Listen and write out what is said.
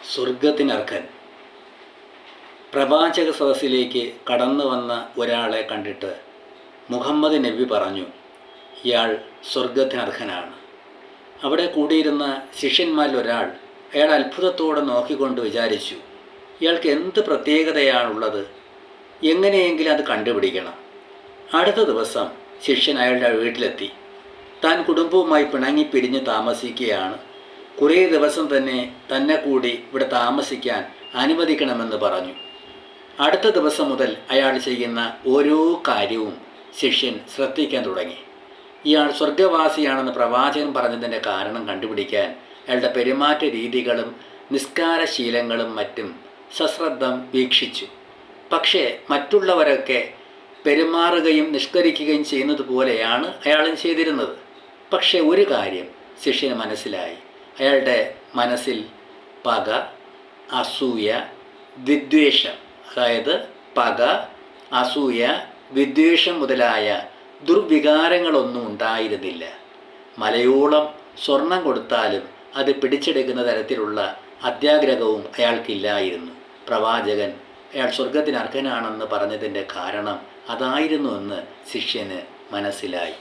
സ്വർഗത്തിനർഹൻ. പ്രവാചക സദസ്സിലേക്ക് കടന്നു വന്ന ഒരാളെ കണ്ടിട്ട് മുഹമ്മദ് നബി പറഞ്ഞു, ഇയാൾ സ്വർഗത്തിനർഹനാണ്. അവിടെ കൂടിയിരുന്ന ശിഷ്യന്മാരിൽ ഒരാൾ അയാൾ അത്ഭുതത്തോടെ നോക്കിക്കൊണ്ട് വിചാരിച്ചു, ഇയാൾക്ക് എന്ത് പ്രത്യേകതയാണുള്ളത്, എങ്ങനെയെങ്കിലും അത് കണ്ടുപിടിക്കണം. അടുത്ത ദിവസം ശിഷ്യൻ അയാളുടെ വീട്ടിലെത്തി. താൻ കുടുംബവുമായി പിണങ്ങിപ്പിരിഞ്ഞ് താമസിക്കുകയാണ്. കുറേ ദിവസം തന്നെ കൂടി ഇവിടെ താമസിക്കാൻ അനുവദിക്കണമെന്ന് പറഞ്ഞു. അടുത്ത ദിവസം മുതൽ അയാൾ ചെയ്യുന്ന ഓരോ കാര്യവും ശിഷ്യൻ ശ്രദ്ധിക്കാൻ തുടങ്ങി. ഇയാൾ സ്വർഗവാസിയാണെന്ന് പ്രവാചകൻ പറഞ്ഞതിൻ്റെ കാരണം കണ്ടുപിടിക്കാൻ അയാളുടെ പെരുമാറ്റ രീതികളും നിസ്കാരശീലങ്ങളും മറ്റും സശ്രദ്ധം വീക്ഷിച്ചു. പക്ഷേ മറ്റുള്ളവരൊക്കെ പെരുമാറുകയും നിഷ്കരിക്കുകയും ചെയ്യുന്നത് പോലെയാണ് അയാളും ചെയ്തിരുന്നത്. പക്ഷേ ഒരു കാര്യം ശിഷ്യന് മനസ്സിലായി. അയാളുടെ മനസ്സിൽ പക, അസൂയ, വിദ്വേഷം, അതായത് പക, അസൂയ, വിദ്വേഷം മുതലായ ദുർവികാരങ്ങളൊന്നും ഉണ്ടായിരുന്നില്ല. മലയോളം സ്വർണം കൊടുത്താലും അത് പിടിച്ചെടുക്കുന്ന തരത്തിലുള്ള അത്യാഗ്രഹവും അയാൾക്കില്ലായിരുന്നു. പ്രവാചകൻ അയാൾ സ്വർഗത്തിന് അർഹനാണെന്ന് പറഞ്ഞതിൻ്റെ കാരണം അതായിരുന്നുവെന്ന് ശിഷ്യന് മനസ്സിലായി.